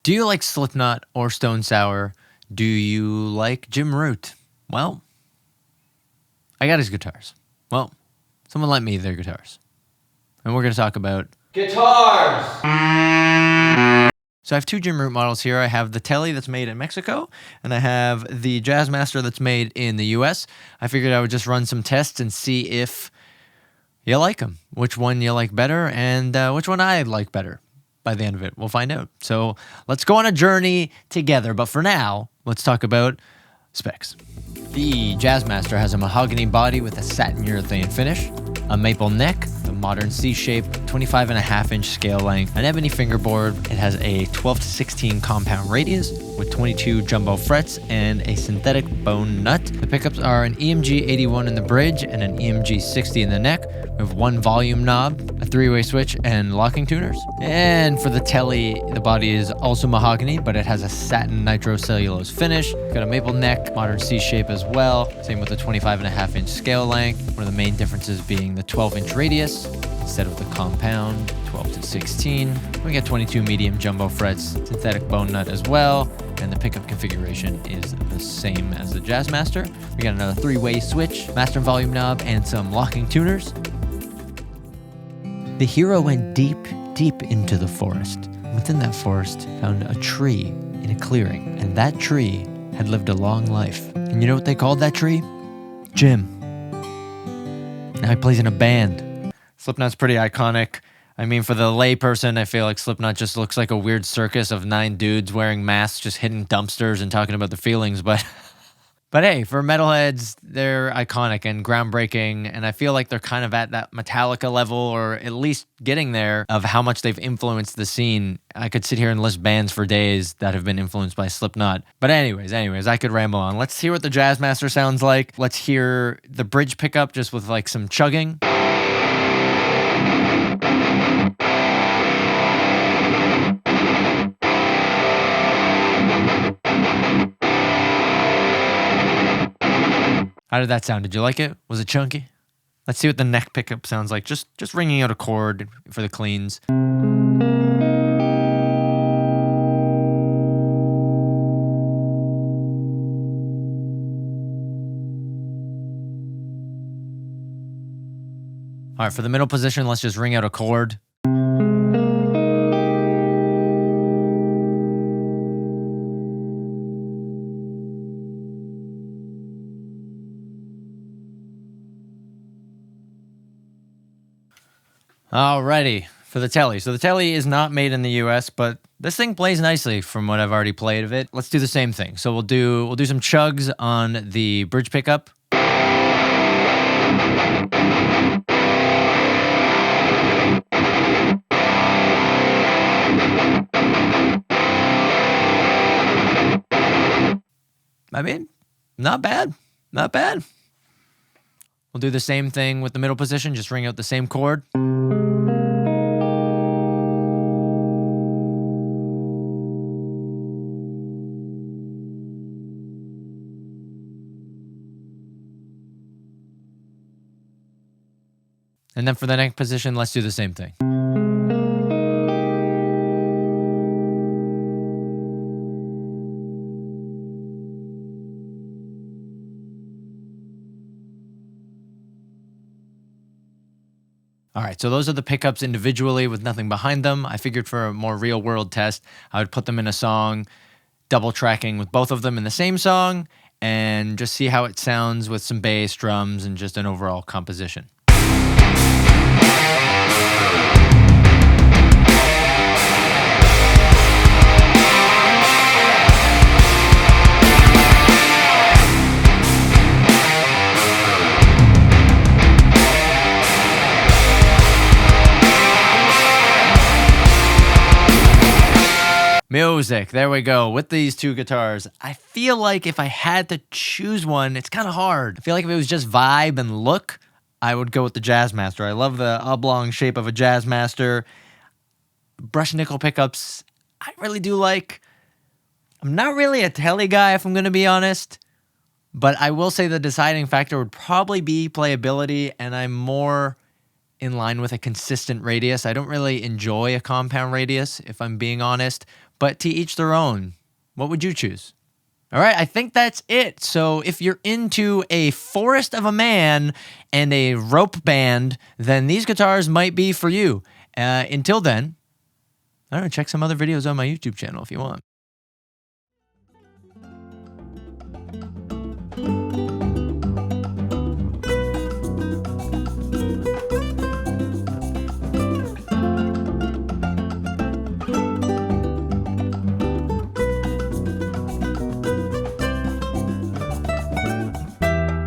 Do you like Slipknot or Stone Sour? Do you like Jim Root? Well, I got his guitars. Well, someone lent me their guitars. And we're going to talk about guitars. So I have two Jim Root models here. I have the Telly that's made in Mexico, and I have the Jazzmaster that's made in the US. I figured I would just run some tests and see if you like them, which one you like better, and which one I like better. By the end of it, we'll find out. So let's go on a journey together. But for now, let's talk about specs. The Jazzmaster has a mahogany body with a satin urethane finish, a maple neck, a modern C-shape, 25.5-inch scale length, an ebony fingerboard. It has a 12 to 16 compound radius with 22 jumbo frets and a synthetic bone nut. The pickups are an EMG 81 in the bridge and an EMG 60 in the neck, with one volume knob, a three-way switch, and locking tuners. And for the Telly, the body is also mahogany, but it has a satin nitrocellulose finish. Got a maple neck, modern C-shape as well. Same with the 25.5-inch scale length. One of the main differences being the 12-inch radius instead of the compound 12 to 16. We got 22 medium jumbo frets, synthetic bone nut as well, and the pickup configuration is the same as the Jazzmaster. We got another three-way switch, master and volume knob, and some locking tuners. The hero went deep, deep into the forest. Within that forest, found a tree in a clearing, and that tree had lived a long life. And you know what they called that tree? Jim. Now he plays in a band. Slipknot's pretty iconic. I mean, for the layperson, I feel like Slipknot just looks like a weird circus of 9 dudes wearing masks, just hitting dumpsters and talking about their feelings, but hey, for metalheads, they're iconic and groundbreaking, and I feel like they're kind of at that Metallica level, or at least getting there, of how much they've influenced the scene. I could sit here and list bands for days that have been influenced by Slipknot. But anyways, I could ramble on. Let's hear what the Jazzmaster sounds like. Let's hear the bridge pickup just with like some chugging. How did that sound? Did you like it? Was it chunky? Let's see what the neck pickup sounds like. Just ringing out a chord for the cleans. All right, for the middle position, let's just ring out a chord. Alrighty, for the Telly. So the Telly is not made in the US, but this thing plays nicely from what I've already played of it. Let's do the same thing. So we'll do some chugs on the bridge pickup. I mean, not bad. Not bad. We'll do the same thing with the middle position, just ring out the same chord. And then for the neck position, let's do the same thing. All right, so those are the pickups individually with nothing behind them. I figured for a more real-world test, I would put them in a song, double tracking with both of them in the same song, and just see how it sounds with some bass, drums, and just an overall composition. Music, there we go. With these two guitars, I feel like if I had to choose one, it's kind of hard. I feel like if it was just vibe and look, I would go with the Jazzmaster. I love the oblong shape of a Jazzmaster. Brush nickel pickups, I really do like. I'm not really a Telly guy, if I'm going to be honest, but I will say the deciding factor would probably be playability, and I'm more in line with a consistent radius. I don't really enjoy a compound radius, if I'm being honest, but to each their own. What would you choose? All right, I think that's it. So if you're into a forest of a man and a rope band, then these guitars might be for you. Until then, I don't know, check some other videos on my YouTube channel if you want.